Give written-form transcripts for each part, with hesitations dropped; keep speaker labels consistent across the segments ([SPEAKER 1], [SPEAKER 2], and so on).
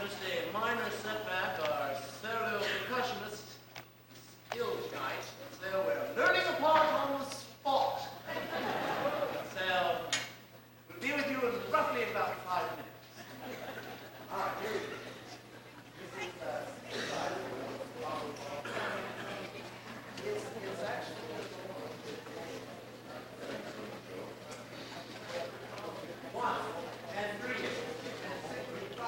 [SPEAKER 1] Just a minor setback, our stereo-percussionist skills night. So we're learning apart on the spot. So we'll be with you in roughly about 5 minutes. All right, here we go. It's actually 1 and 3 and 6 and 5.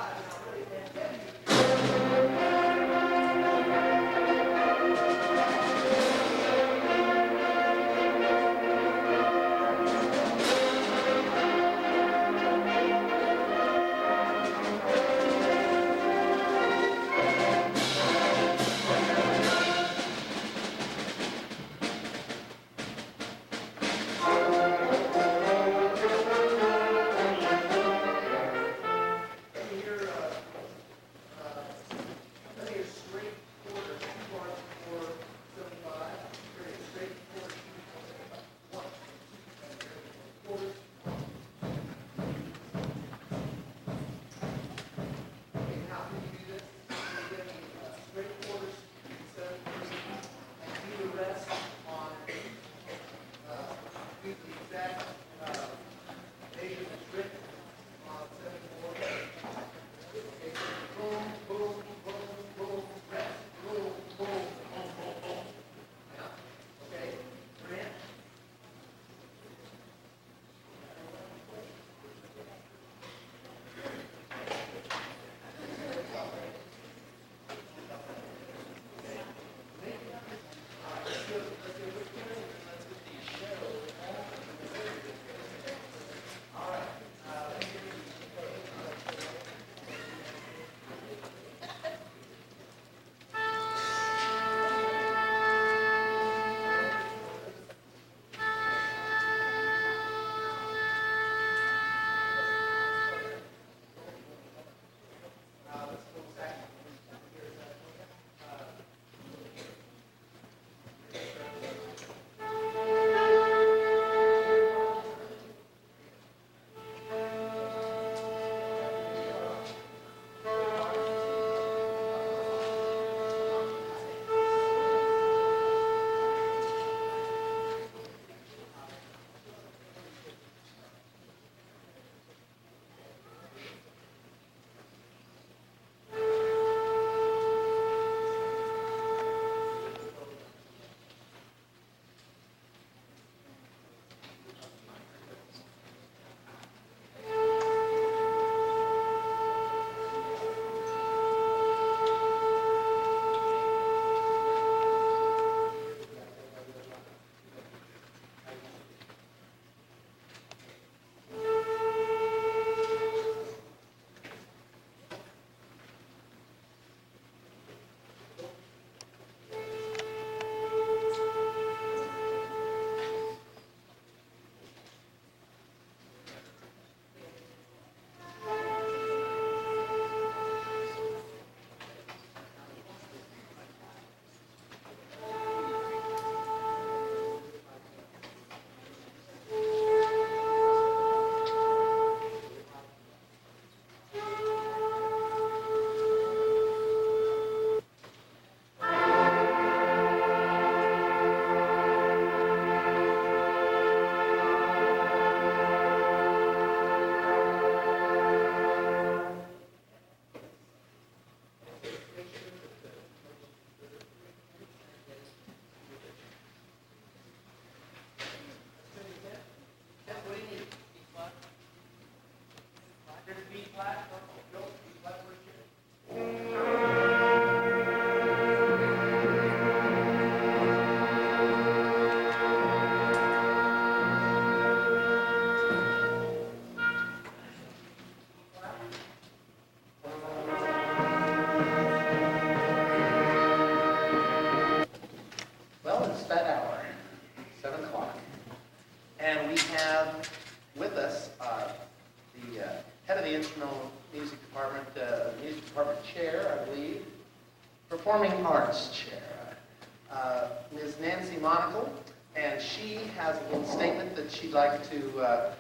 [SPEAKER 1] Ms. Nancy Monacle, and she has a little statement that she'd like to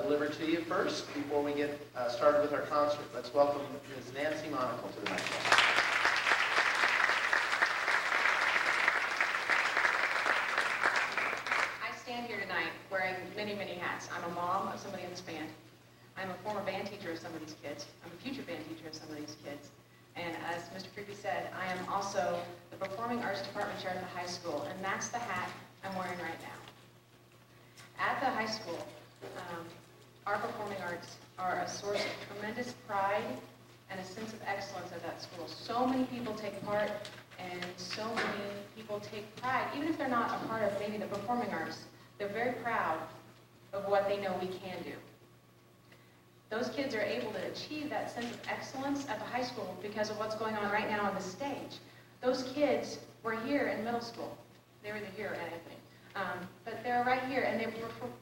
[SPEAKER 1] deliver to you first before we get started with our concert. Let's welcome Ms. Nancy Monacle to the microphone.
[SPEAKER 2] I stand here tonight wearing many, many hats. I'm a mom of somebody in this band. I'm a former band teacher of some of these kids. I'm a future band teacher of some of these kids. And as Mr. Creepy said, I am also the Performing Arts Department Chair at the high school, and that's the hat I'm wearing right now. At the high school, our performing arts are a source of tremendous pride and a sense of excellence at that school. So many people take part, and so many people take pride, even if they're not a part of maybe the performing arts. They're very proud of what they know we can do. Those kids are able to achieve that sense of excellence at the high school because of what's going on right now on the stage. Those kids were here in middle school. They were here at Anthony. But they're right here, and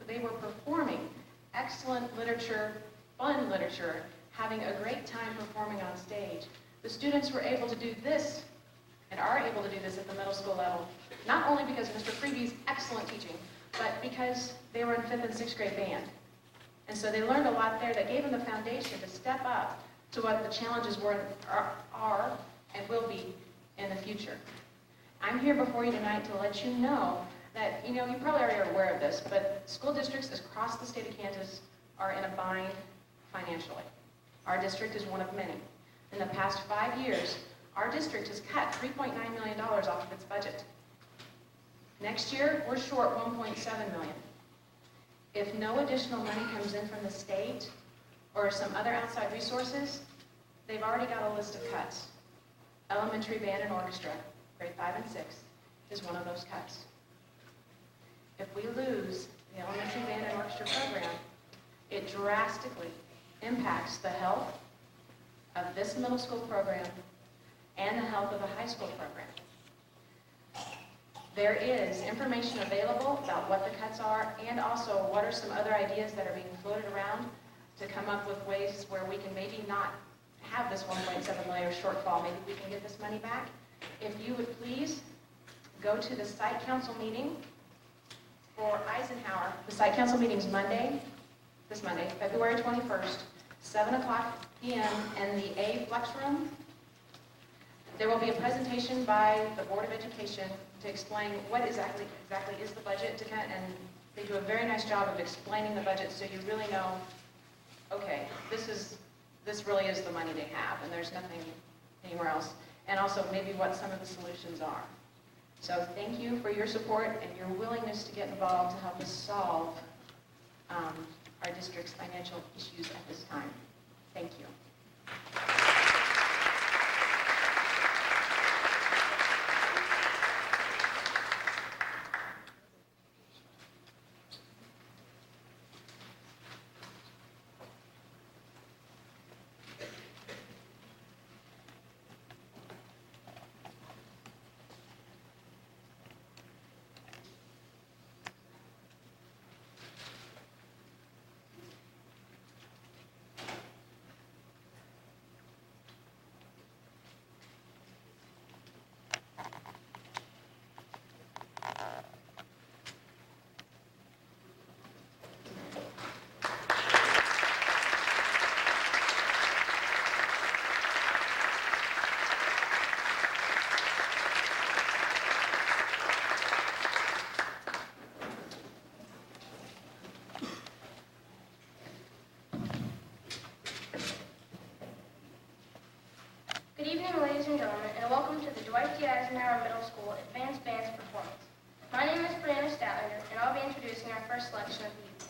[SPEAKER 2] they were performing excellent literature, fun literature, having a great time performing on stage. The students were able to do this, and are able to do this at the middle school level, not only because of Mr. Freeby's excellent teaching, but because they were in 5th and 6th grade band. And so they learned a lot there that gave them the foundation to step up to what the challenges are and will be in the future. I'm here before you tonight to let you know that, you probably already are aware of this, but school districts across the state of Kansas are in a bind financially. Our district is one of many. In the past 5 years, our district has cut $3.9 million off of its budget. Next year, we're short $1.7 million. If no additional money comes in from the state or some other outside resources, they've already got a list of cuts. Elementary band and orchestra, grade 5 and 6, is one of those cuts. If we lose the elementary band and orchestra program, it drastically impacts the health of this middle school program and the health of the high school program. There is information available about what the cuts are and also what are some other ideas that are being floated around to come up with ways where we can maybe not have this $1.7 million shortfall. Maybe we can get this money back. If you would please go to the site council meeting for Eisenhower. The site council meeting is this Monday, February 21st, 7 o'clock p.m. in the A Flex Room. There will be a presentation by the Board of Education to explain what exactly is the budget, and they do a very nice job of explaining the budget so you really know, okay, this really is the money they have, and there's nothing anywhere else, and also maybe what some of the solutions are. So thank you for your support and your willingness to get involved to help us solve our district's financial issues at this time. Thank you.
[SPEAKER 3] Good evening, ladies and gentlemen, and welcome to the Dwight D. Eisenhower Middle School Advanced Bands Performance. My name is Brianna Statlander, and I'll be introducing our first selection of the evening.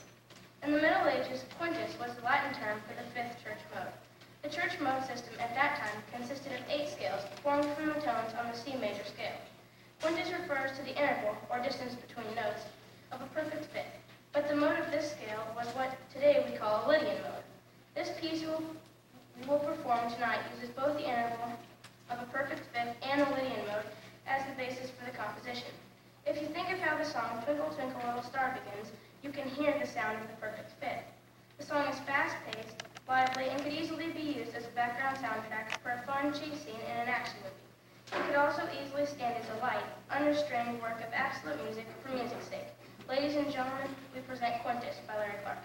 [SPEAKER 3] In the Middle Ages, Quintus was the Latin term for the fifth church mode. The church mode system at that time consisted of 8 scales formed from the tones on the C major scale. Quintus refers to the interval, or distance between notes, of a perfect fifth, but the mode of this scale was what today we call a Lydian mode. This piece we will perform tonight uses both the interval of a perfect fifth and a Lydian mode as the basis for the composition. If you think of how the song Twinkle Twinkle Little Star begins, you can hear the sound of the perfect fifth. The song is fast-paced, lively, and could easily be used as a background soundtrack for a fun chase scene in an action movie. It could also easily stand as a light, unrestrained work of absolute music for music's sake. Ladies and gentlemen, we present Quintus by Larry Clark.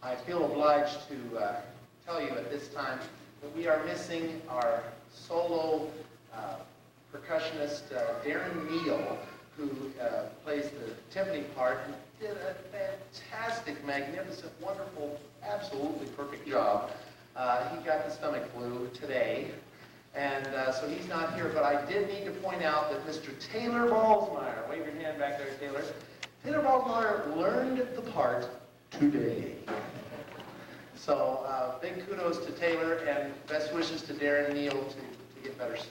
[SPEAKER 1] I feel obliged to tell you at this time that we are missing our solo percussionist, Darren Neal, who plays the Tiffany part, and did a fantastic, magnificent, wonderful, absolutely perfect job. He got the stomach flu today, and so he's not here, but I did need to point out that Mr. Taylor Ballsmeyer, wave your hand back there, Taylor. Taylor Ballsmeyer learned the part today. So big kudos to Taylor, and best wishes to Darren and Neil to get better soon.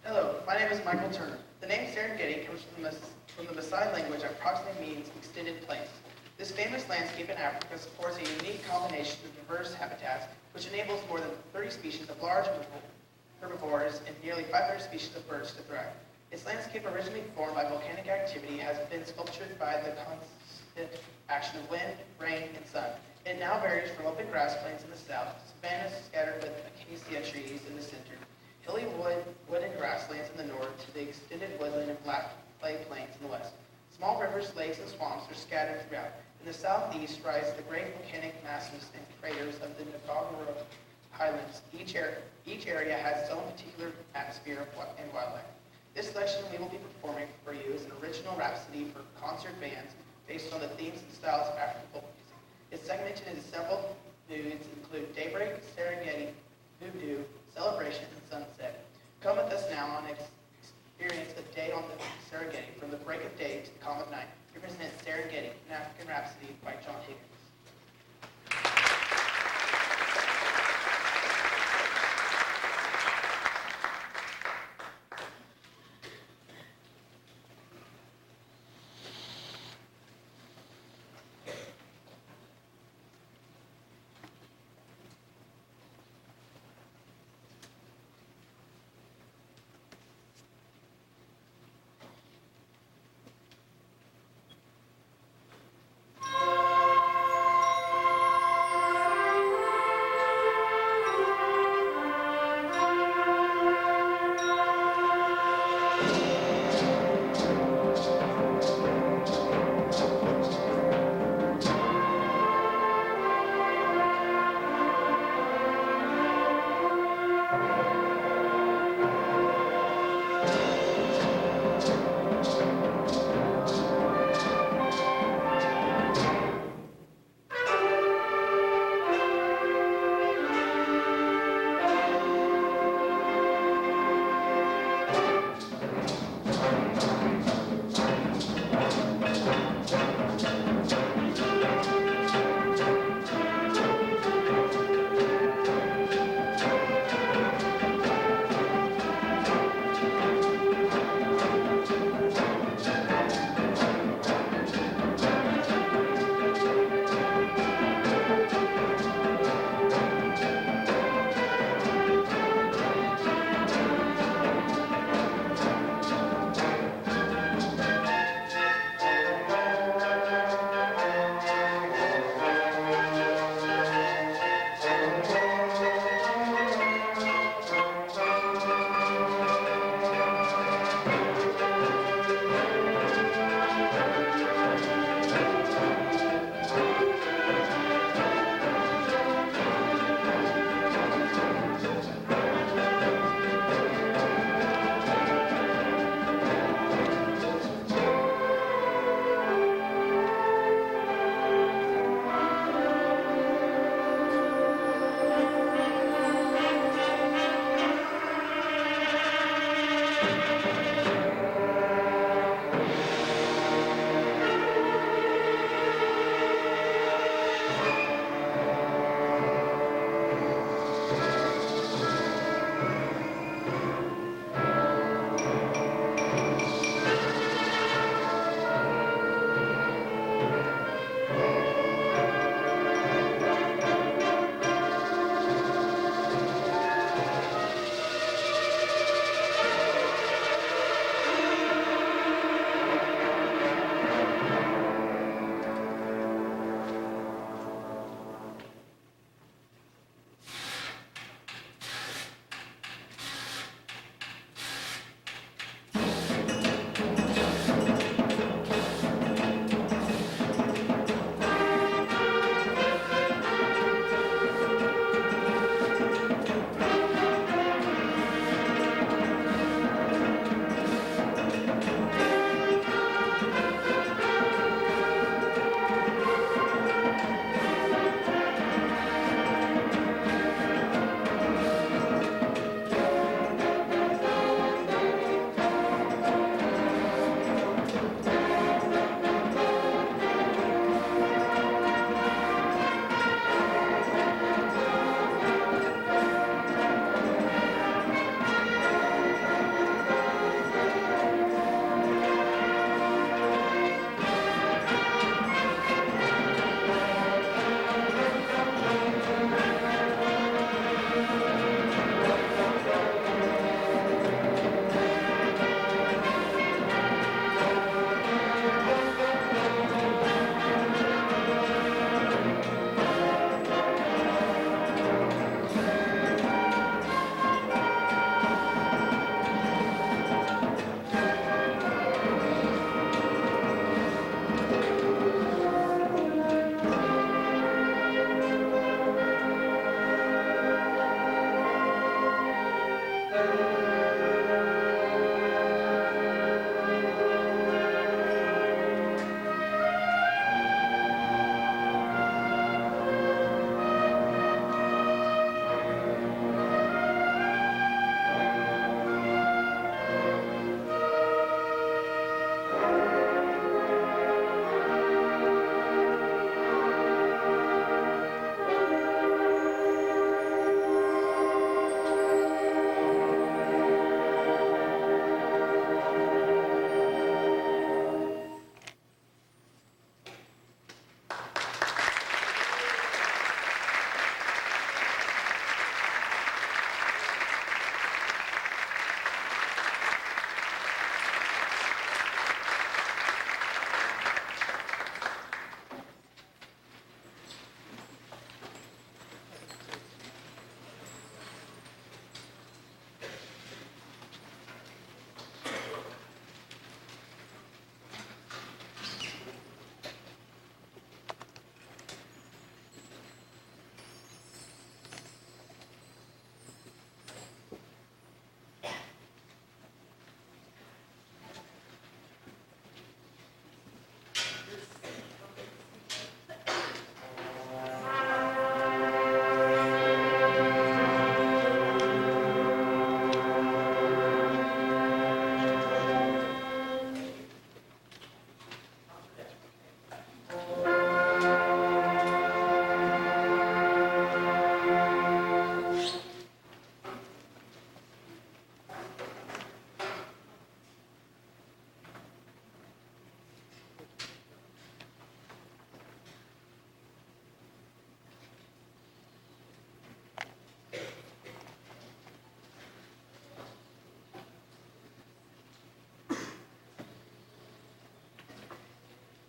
[SPEAKER 4] Hello, my name is Michael Turner. The name Serengeti comes from the Maasai language and approximately means extended plains. This famous landscape in Africa supports a unique combination of diverse habitats, which enables more than 30 species of large herbivores and nearly 500 species of birds to thrive. Its landscape, originally formed by volcanic activity, has been sculptured by the constant action of wind, rain, and sun. It now varies from open grasslands in the south, savannas scattered with acacia trees in the center, hilly wooded grasslands in the north, to the extended woodland and flat clay plains in the west. Small rivers, lakes, and swamps are scattered throughout. In the southeast rise the great volcanic masses and craters of the Ngorongoro Highlands. Each area has its own particular atmosphere and wildlife. This selection we will be performing for you is an original rhapsody for concert bands based on the themes and styles of African folk music. It's segmented into several moods, include daybreak, Serengeti, voodoo, celebration, and sunset. Come with us now on experience a day on the Serengeti, from the break of day to the calm of night. We present Serengeti, an African Rhapsody by John Higgins.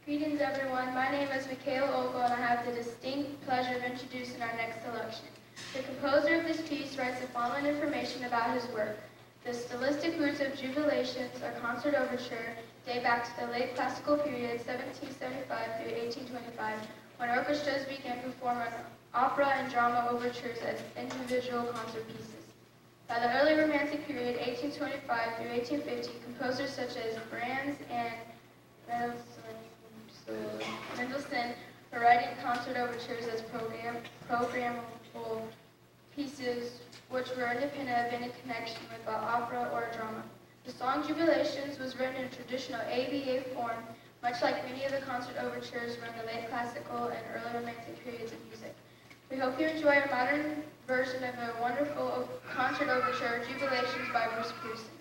[SPEAKER 3] Greetings, everyone. My name is Michaela Ogle, and I have the distinct pleasure of introducing our next selection. The composer of this piece writes the following information about his work. The stylistic roots of Jubilations, a concert overture, date back to the late classical period, 1775 through 1825, when orchestras began performing opera and drama overtures as individual concert pieces. By the early Romantic period, 1825 through 1850, composers such as Brahms and Mendelssohn were writing concert overtures as programmable pieces which were independent of any connection with an opera or a drama. The song Jubilations was written in traditional ABA form, much like many of the concert overtures from the late classical and early Romantic periods of music. We hope you enjoy a modern version of a wonderful concert overture, Jubilations by Bruce Pearson.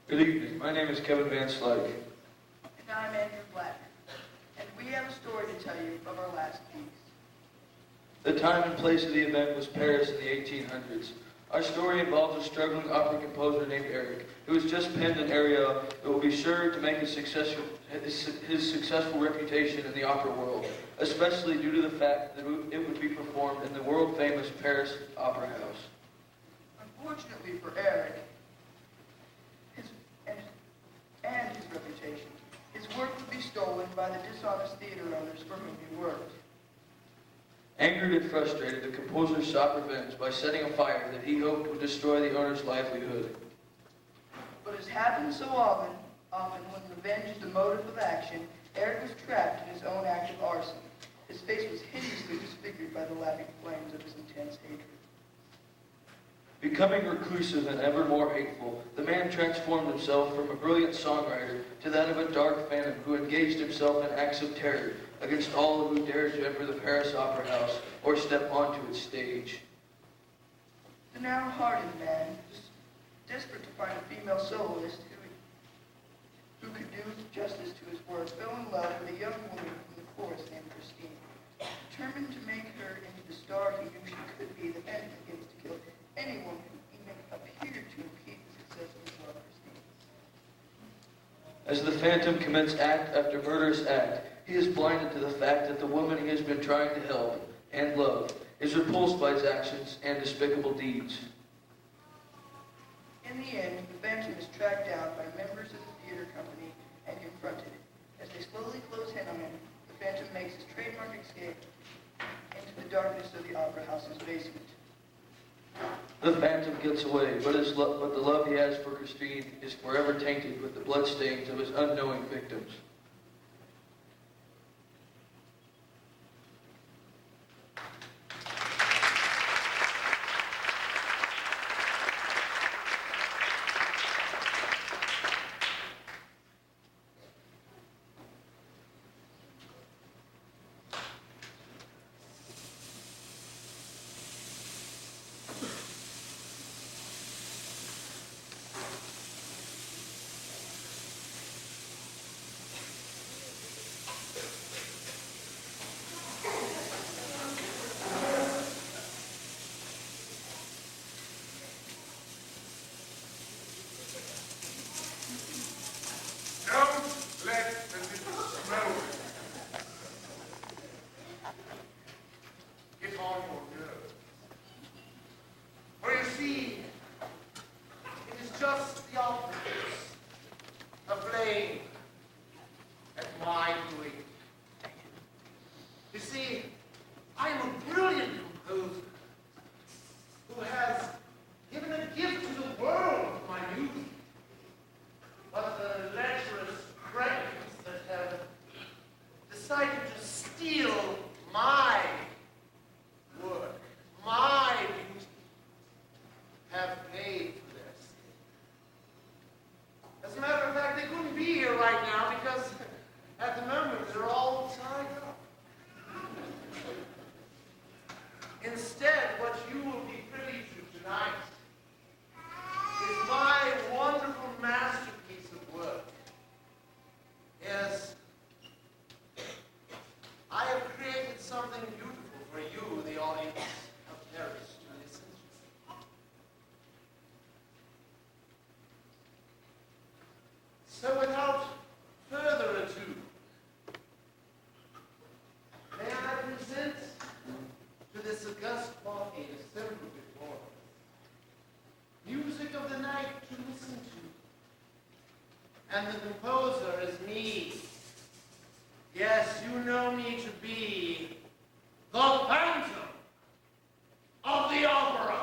[SPEAKER 5] Good evening. My name is Kevin Van Slyke.
[SPEAKER 4] And I'm Andrew Black. And we have a story to tell you of our last piece.
[SPEAKER 5] The time and place of the event was Paris in the 1800s. Our story involves a struggling opera composer named Eric, who has just penned an aria that will be sure to make his successful reputation in the opera world, especially due to the fact that it would be performed in the world-famous Paris Opera House.
[SPEAKER 4] Unfortunately for Eric, and his reputation, his work would be stolen by the dishonest theater owners for whom he worked.
[SPEAKER 5] Angered and frustrated, the composer sought revenge by setting a fire that he hoped would destroy the owner's livelihood.
[SPEAKER 4] But as happens so often when revenge is the motive of action, Eric was trapped in his own act of arson. His face was hideously disfigured by the lapping flames of his intense hatred.
[SPEAKER 5] Becoming reclusive and ever more hateful, the man transformed himself from a brilliant songwriter to that of a dark phantom who engaged himself in acts of terror against all who dared to enter the Paris Opera House or step onto its stage.
[SPEAKER 4] The now hardened man, desperate to find a female soloist who could do justice to his work, fell in love with a young woman from the chorus named Christine. Determined to make her into the star he knew she could be, the man begins to kill anyone who even appeared to impede the success of his love, Christine.
[SPEAKER 5] As the phantom commits act after murderous act, he is blinded to the fact that the woman he has been trying to help and love is repulsed by his actions and despicable deeds.
[SPEAKER 4] In the end, the phantom is tracked down by members of the theater company and confronted. As they slowly close in on him, the phantom makes his trademark escape into the darkness of the opera house's basement.
[SPEAKER 5] The phantom gets away, but the love he has for Christine is forever tainted with the bloodstains of his unknowing victims.
[SPEAKER 1] So without further ado, and the composer is me. Yes, you know me to be the Phantom of the Opera.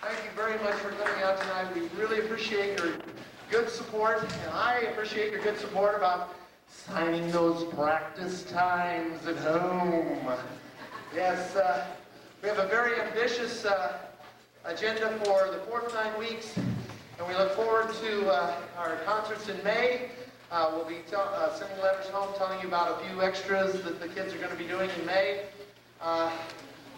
[SPEAKER 6] Thank you very much for coming out tonight. We really appreciate your good support, and I appreciate your good support about signing those practice times at home. Yes, we have a very ambitious agenda for the 4th 9 weeks, and we look forward to our concerts in May. We'll be sending letters home telling you about a few extras that the kids are going to be doing in May.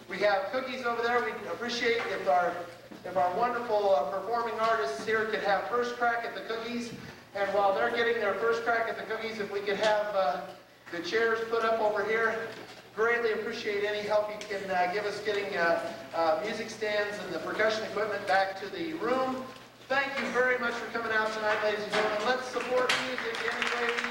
[SPEAKER 6] We have cookies over there. We'd appreciate if our wonderful performing artists here could have first crack at the cookies. And while they're getting their first crack at the cookies, if we could have the chairs put up over here, greatly appreciate any help you can give us getting music stands and the percussion equipment back to the room. Thank you very much for coming out tonight, ladies and gentlemen. Let's support music any way